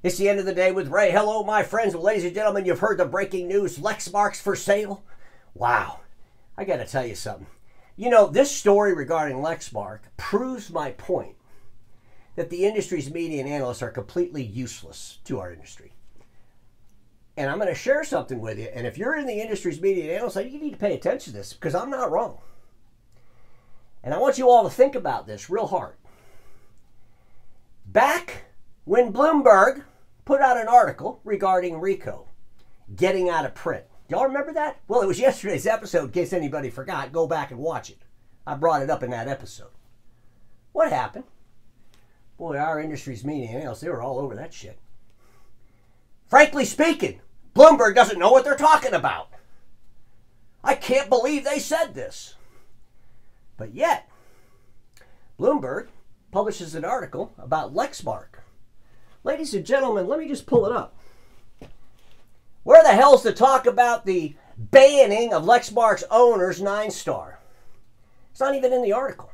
It's the end of the day with Ray. Hello, my friends. Well, ladies and gentlemen, you've heard the breaking news. Lexmark's for sale. Wow. I got to tell you something. You know, this story regarding Lexmark proves my point that the industry's media and analysts are completely useless to our industry. And I'm going to share something with you. And if you're in the industry's media and analysts, you need to pay attention to this because I'm not wrong. And I want you all to think about this real hard. Back when Bloomberg put out an article regarding RICO getting out of print. Y'all remember that? Well, it was yesterday's episode, in case anybody forgot. Go back and watch it. I brought it up in that episode. What happened? Boy, our industry's media and analysts, they were all over that shit. Frankly speaking, Bloomberg doesn't know what they're talking about. I can't believe they said this. But yet, Bloomberg publishes an article about Lexmark. Ladies and gentlemen, let me just pull it up. Where the hell's the talk about the banning of Lexmark's owners, Ninestar? It's not even in the article.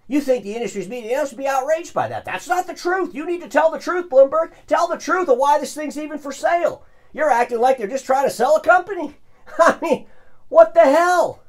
You think the industry's media analysts would be outraged by that. That's not the truth. You need to tell the truth, Bloomberg. Tell the truth of why this thing's even for sale. You're acting like they're just trying to sell a company. I mean, what the hell?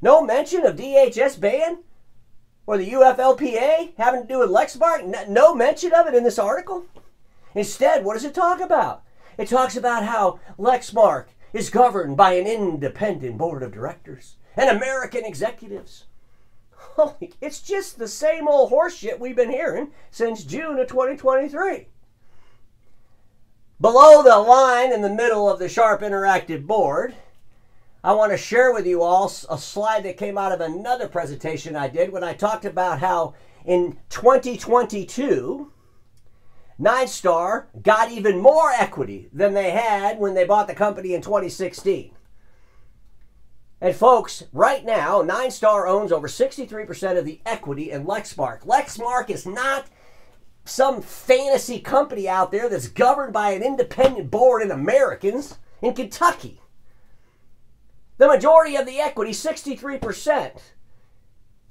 No mention of DHS ban? Or the UFLPA having to do with Lexmark? No mention of it in this article? Instead, what does it talk about? It talks about how Lexmark is governed by an independent board of directors and American executives. Holy, it's just the same old horseshit we've been hearing since June of 2023. Below the line in the middle of the Sharp Interactive board, I want to share with you all a slide that came out of another presentation I did when I talked about how in 2022, Ninestar got even more equity than they had when they bought the company in 2016. And folks, right now, Ninestar owns over 63% of the equity in Lexmark. Lexmark is not some fantasy company out there that's governed by an independent board and Americans in Kentucky. The majority of the equity, 63%,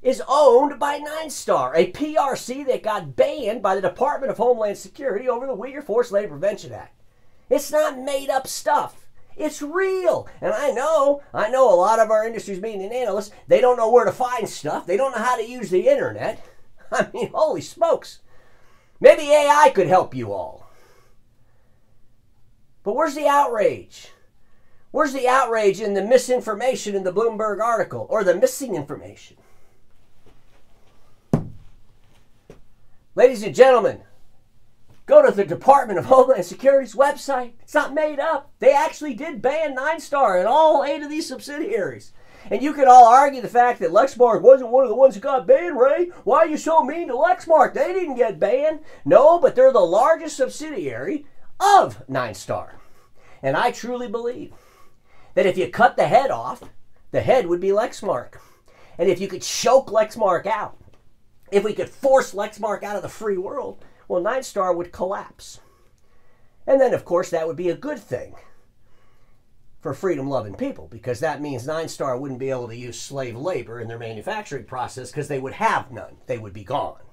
is owned by Ninestar, a PRC that got banned by the Department of Homeland Security over the Uyghur Forced Labor Prevention Act. It's not made up stuff. It's real. And I know a lot of our industry's media and analysts, they don't know where to find stuff. They don't know how to use the internet. I mean, holy smokes. Maybe AI could help you all. But where's the outrage? Where's the outrage in the misinformation in the Bloomberg article or the missing information? Ladies and gentlemen, go to the Department of Homeland Security's website. It's not made up. They actually did ban Ninestar and all 8 of these subsidiaries. And you could all argue the fact that Lexmark wasn't one of the ones who got banned, Ray. Why are you so mean to Lexmark? They didn't get banned. No, but they're the largest subsidiary of Ninestar. And I truly believe that if you cut the head off, the head would be Lexmark. And if you could choke Lexmark out, if we could force Lexmark out of the free world, well, Ninestar would collapse. And then, of course, that would be a good thing for freedom-loving people, because that means Ninestar wouldn't be able to use slave labor in their manufacturing process because they would have none. They would be gone.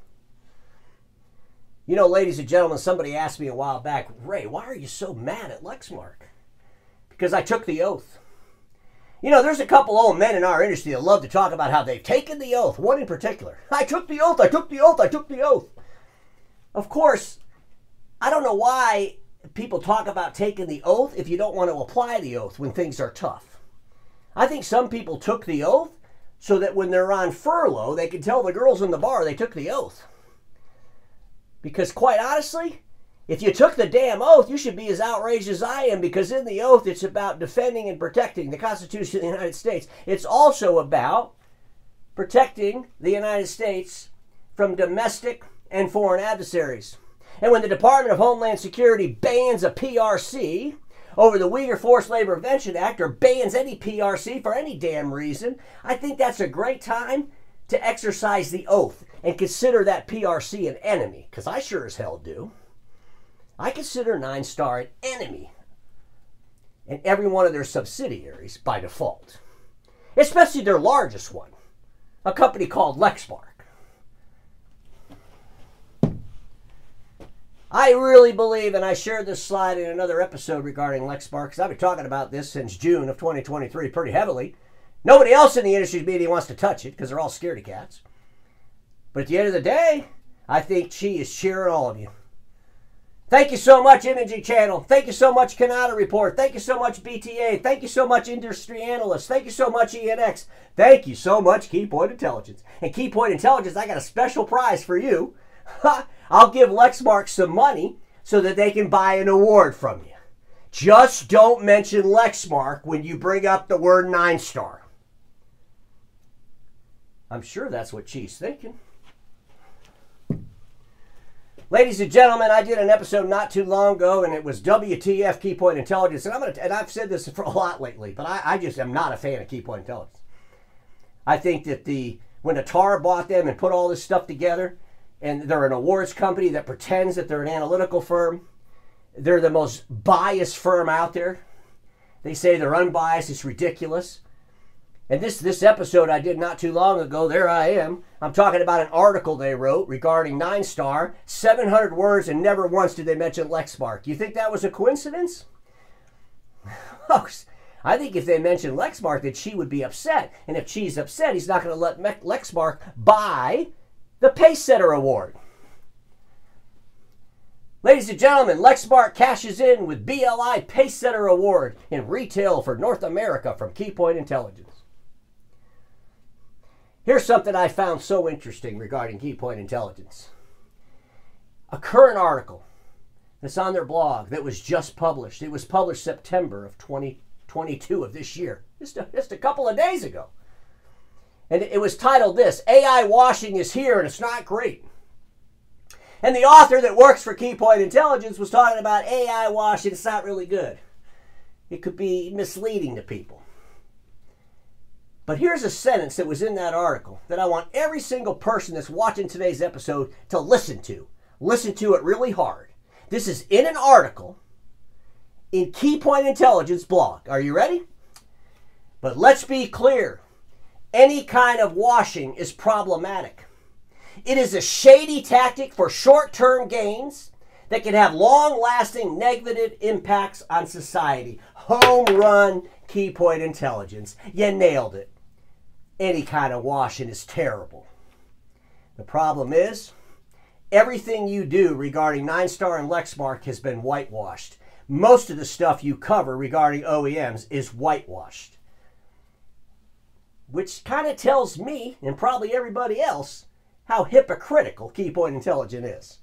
You know, ladies and gentlemen, somebody asked me a while back, Ray, why are you so mad at Lexmark? Because I took the oath. You know, there's a couple old men in our industry that love to talk about how they've taken the oath. One in particular. I took the oath, I took the oath, I took the oath. Of course, I don't know why people talk about taking the oath if you don't want to apply the oath when things are tough. I think some people took the oath so that when they're on furlough, they can tell the girls in the bar they took the oath. Because quite honestly, if you took the damn oath, you should be as outraged as I am, because in the oath, it's about defending and protecting the Constitution of the United States. It's also about protecting the United States from domestic and foreign adversaries. And when the Department of Homeland Security bans a PRC over the Uyghur Forced Labor Prevention Act, or bans any PRC for any damn reason, I think that's a great time to exercise the oath and consider that PRC an enemy, because I sure as hell do. I consider Ninestar an enemy and every one of their subsidiaries by default, especially their largest one, a company called Lexmark. I really believe, and I shared this slide in another episode regarding Lexmark, because I've been talking about this since June of 2023 pretty heavily. Nobody else in the industry media wants to touch it because they're all scaredy cats. But at the end of the day, I think she is cheering all of you. Thank you so much, Imaging Channel. Thank you so much, Canada Report. Thank you so much, BTA. Thank you so much, Industry Analysts. Thank you so much, ENX. Thank you so much, Keypoint Intelligence. And Keypoint Intelligence, I got a special prize for you. I'll give Lexmark some money so that they can buy an award from you. Just don't mention Lexmark when you bring up the word Ninestar. I'm sure that's what she's thinking. Ladies and gentlemen, I did an episode not too long ago, and it was WTF Keypoint Intelligence. And I've said this for a lot lately, but I just am not a fan of Keypoint Intelligence. I think that when Atara bought them and put all this stuff together, and they're an awards company that pretends that they're an analytical firm, they're the most biased firm out there. They say they're unbiased. It's ridiculous. And this episode I did not too long ago, there I am. I'm talking about an article they wrote regarding Ninestar, 700 words, and never once did they mention Lexmark. You think that was a coincidence? Folks, I think if they mentioned Lexmark, that she would be upset. And if she's upset, he's not going to let Lexmark buy the Pacesetter Award. Ladies and gentlemen, Lexmark cashes in with BLI Pacesetter Award in retail for North America from Keypoint Intelligence. Here's something I found so interesting regarding Keypoint Intelligence. A current article that's on their blog that was just published. It was published September of 2022 of this year, just a couple of days ago. And it was titled this, AI washing is here and it's not great. And the author that works for Keypoint Intelligence was talking about AI washing, it's not really good. It could be misleading to people. But here's a sentence that was in that article that I want every single person that's watching today's episode to listen to. Listen to it really hard. This is in an article in Keypoint Intelligence blog. Are you ready? But let's be clear. Any kind of washing is problematic. It is a shady tactic for short-term gains that can have long-lasting negative impacts on society. Home run, Keypoint Intelligence. You nailed it. Any kind of washing is terrible. The problem is, everything you do regarding Ninestar and Lexmark has been whitewashed. Most of the stuff you cover regarding OEMs is whitewashed. Which kind of tells me, and probably everybody else, how hypocritical Keypoint Intelligence is.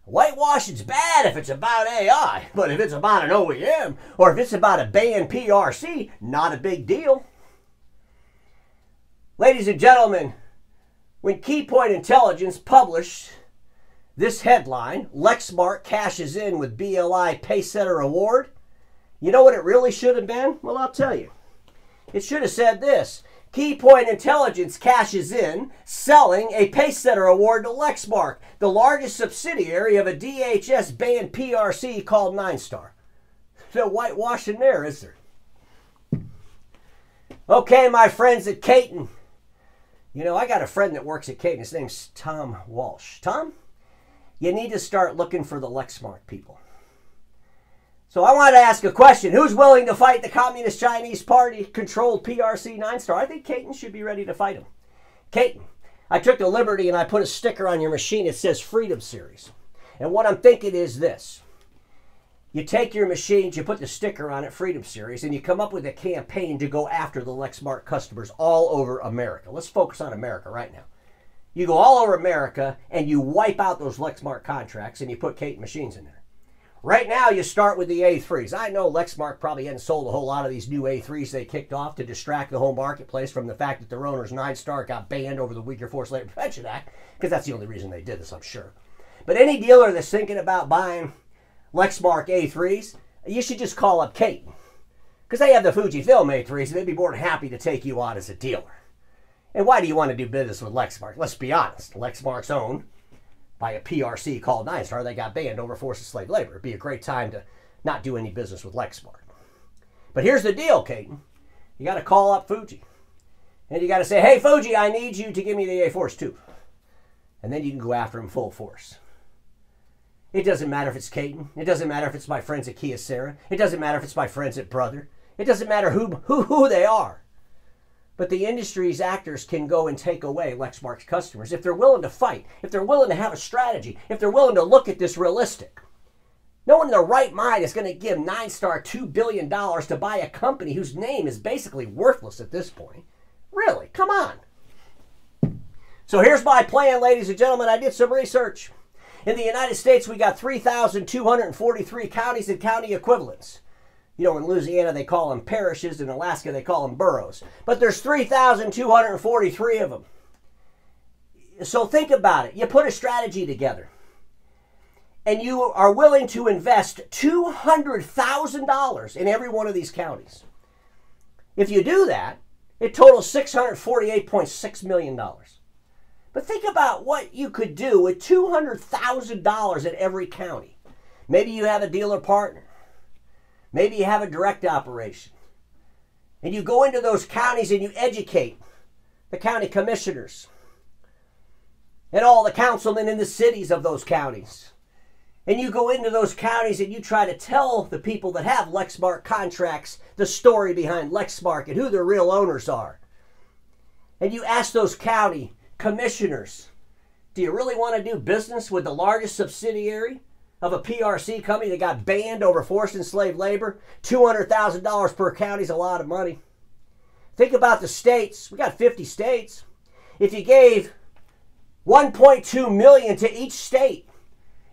Whitewashing's bad if it's about AI, but if it's about an OEM, or if it's about a banned PRC, not a big deal. Ladies and gentlemen, when Keypoint Intelligence published this headline, Lexmark cashes in with BLI Pacesetter Award, you know what it really should have been? Well, I'll tell you. It should have said this. Keypoint Intelligence cashes in, selling a Pacesetter Award to Lexmark, the largest subsidiary of a DHS-banned PRC called Ninestar. No whitewashing there, is there? Okay, my friends at Caton. You know, I got a friend that works at Caton. His name's Tom Walsh. Tom, you need to start looking for the Lexmark people. So I wanted to ask a question. Who's willing to fight the Communist Chinese Party-controlled PRC Ninestar? I think Caton should be ready to fight him. Caton, I took the liberty and I put a sticker on your machine. It says Freedom Series. And what I'm thinking is this. You take your machines, you put the sticker on it, Freedom Series, and you come up with a campaign to go after the Lexmark customers all over America. Let's focus on America right now. You go all over America and you wipe out those Lexmark contracts and you put Caton machines in there. Right now, you start with the A3s. I know Lexmark probably hadn't sold a whole lot of these new A3s they kicked off to distract the whole marketplace from the fact that their owner's Ninestar got banned over the Uyghur Forced Labor Prevention Act, because that's the only reason they did this, I'm sure. But any dealer that's thinking about buying Lexmark A3s, you should just call up Caton, because they have the Fujifilm A3s, and they'd be more than happy to take you on as a dealer. And why do you want to do business with Lexmark? Let's be honest. Lexmark's owned by a PRC called Ninestar. They got banned over forced slave labor. It'd be a great time to not do any business with Lexmark. But here's the deal, Caton. You got to call up Fuji. And you got to say, hey, Fuji, I need you to give me the A-Force 2. And then you can go after them full force. It doesn't matter if it's Caton. It doesn't matter if it's my friends at Kyocera. It doesn't matter if it's my friends at Brother. It doesn't matter who they are. But the industry's actors can go and take away Lexmark's customers if they're willing to fight, if they're willing to have a strategy, if they're willing to look at this realistic. No one in their right mind is going to give Ninestar $2 billion to buy a company whose name is basically worthless at this point. Really, come on. So here's my plan, ladies and gentlemen. I did some research. In the United States, we got 3,243 counties and county equivalents. You know, in Louisiana, they call them parishes. In Alaska, they call them boroughs. But there's 3,243 of them. So think about it. You put a strategy together, and you are willing to invest $200,000 in every one of these counties. If you do that, it totals $648.6 million. But think about what you could do with $200,000 at every county. Maybe you have a dealer partner. Maybe you have a direct operation. And you go into those counties and you educate the county commissioners and all the councilmen in the cities of those counties. And you go into those counties and you try to tell the people that have Lexmark contracts the story behind Lexmark and who their real owners are. And you ask those county commissioners, do you really want to do business with the largest subsidiary of a PRC company that got banned over forced enslaved labor? $200,000 per county is a lot of money. Think about the states. We got 50 states. If you gave $1.2 million to each state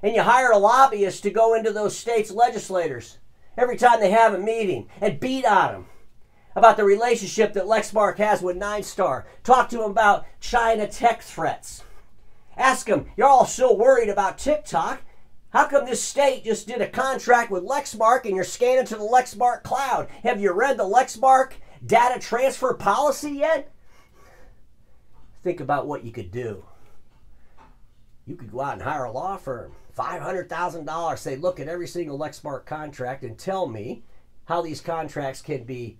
and you hired a lobbyist to go into those states' legislators every time they have a meeting and beat on them about the relationship that Lexmark has with Ninestar, talk to them about China tech threats. Ask them, you're all so worried about TikTok. How come this state just did a contract with Lexmark and you're scanning to the Lexmark cloud? Have you read the Lexmark data transfer policy yet? Think about what you could do. You could go out and hire a law firm, $500,000, say, look at every single Lexmark contract and tell me how these contracts can be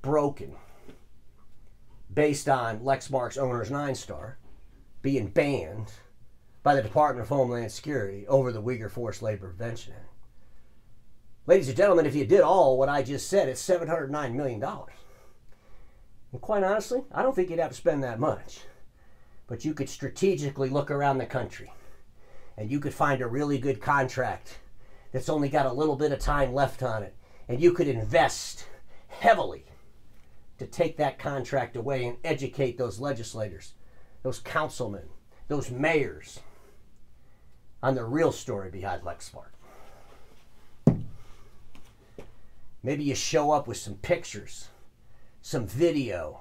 broken based on Lexmark's owner's Ninestar being banned by the Department of Homeland Security over the Uyghur Forced Labor Prevention Act. Ladies and gentlemen, if you did all what I just said, it's $709 million. And quite honestly, I don't think you'd have to spend that much. But you could strategically look around the country and you could find a really good contract that's only got a little bit of time left on it. And you could invest heavily to take that contract away and educate those legislators, those councilmen, those mayors on the real story behind Lexmark. Maybe you show up with some pictures, some video.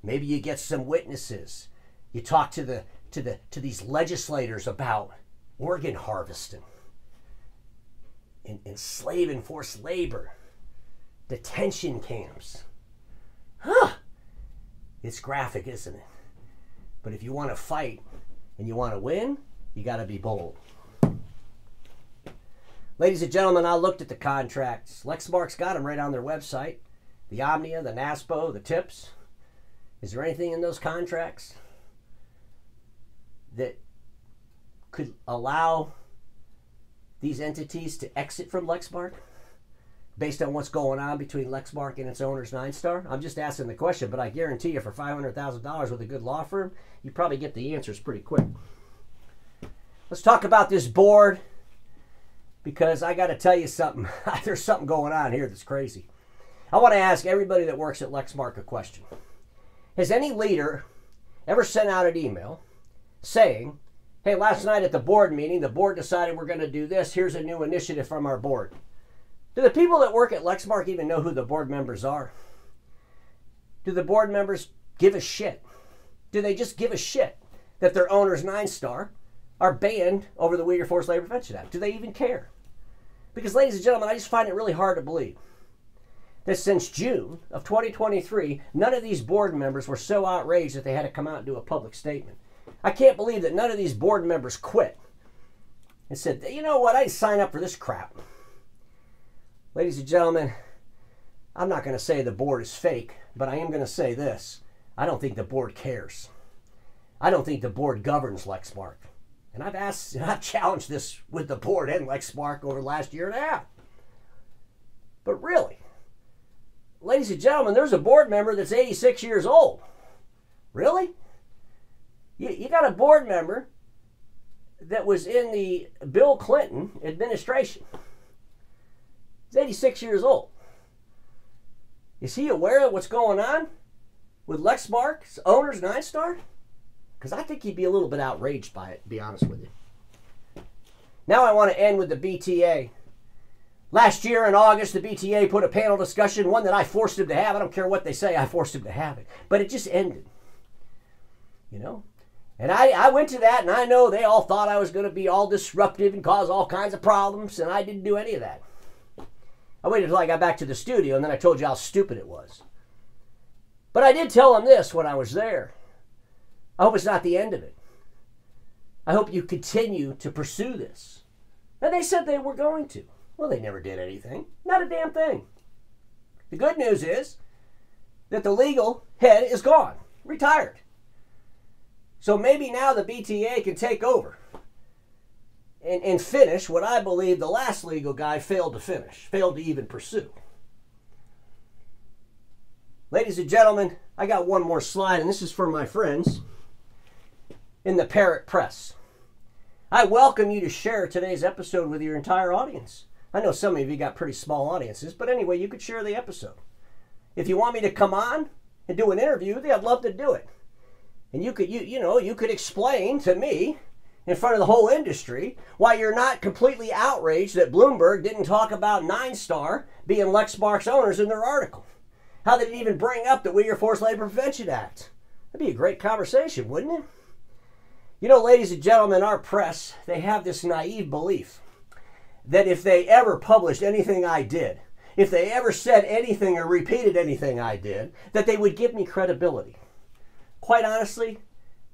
Maybe you get some witnesses. You talk to these legislators about organ harvesting and slave and forced labor, detention camps. It's graphic, isn't it? But if you want to fight and you want to win, you got to be bold. Ladies and gentlemen, I looked at the contracts. Lexmark's got them right on their website. The Omnia, the NASPO, the TIPS. Is there anything in those contracts that could allow these entities to exit from Lexmark based on what's going on between Lexmark and its owner's Ninestar? I'm just asking the question, but I guarantee you for $500,000 with a good law firm, you probably get the answers pretty quick. Let's talk about this board, because I got to tell you something. There's something going on here that's crazy. I want to ask everybody that works at Lexmark a question. Has any leader ever sent out an email saying, hey, last night at the board meeting, the board decided we're going to do this. Here's a new initiative from our board. Do the people that work at Lexmark even know who the board members are? Do the board members give a shit? Do they just give a shit that their owner's Ninestar are banned over the Uyghur Forced Labor Prevention Act? Do they even care? Because, ladies and gentlemen, I just find it really hard to believe that since June of 2023, none of these board members were so outraged that they had to come out and do a public statement. I can't believe that none of these board members quit and said, you know what, I didn't sign up for this crap. Ladies and gentlemen, I'm not going to say the board is fake, but I am going to say this. I don't think the board cares. I don't think the board governs Lexmark. And I've challenged this with the board and Lexmark over the last year and a half. But really, ladies and gentlemen, there's a board member that's 86 years old. Really? You got a board member that was in the Bill Clinton administration. He's 86 years old. Is he aware of what's going on with Lexmark's owners, Ninestar? Because I think he'd be a little bit outraged by it, to be honest with you. Now I want to end with the BTA. Last year in August, the BTA put a panel discussion, one that I forced him to have. I don't care what they say, I forced him to have it. But it just ended. You know? And I went to that, and I know they all thought I was going to be all disruptive and cause all kinds of problems, and I didn't do any of that. I waited until I got back to the studio, and then I told you how stupid it was. But I did tell them this when I was there. I hope it's not the end of it. I hope you continue to pursue this. And they said they were going to. Well, they never did anything. Not a damn thing. The good news is that the legal head is gone, retired. So maybe now the BTA can take over and finish what I believe the last legal guy failed to finish, failed to even pursue. Ladies and gentlemen, I got one more slide, and this is for my friends in the Parrot Press. I welcome you to share today's episode with your entire audience. I know some of you got pretty small audiences, but anyway, you could share the episode. If you want me to come on and do an interview, I'd love to do it. And you could explain to me in front of the whole industry why you're not completely outraged that Bloomberg didn't talk about Ninestar being Lexmark's owners in their article. How they didn't even bring up the Uyghur Forced Labor Prevention Act. That'd be a great conversation, wouldn't it? You know, ladies and gentlemen, our press, they have this naive belief that if they ever published anything I did, if they ever said anything or repeated anything I did, that they would give me credibility. Quite honestly,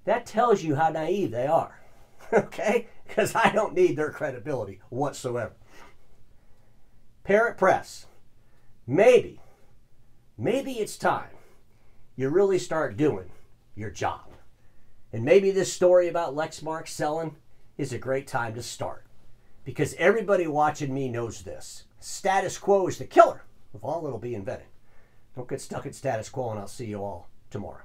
that tells you how naive they are, okay? Because I don't need their credibility whatsoever. Parrot Press, maybe it's time you really start doing your job. And maybe this story about Lexmark selling is a great time to start. Because everybody watching me knows this. Status quo is the killer of all that'll be invented. Don't get stuck at status quo, and I'll see you all tomorrow.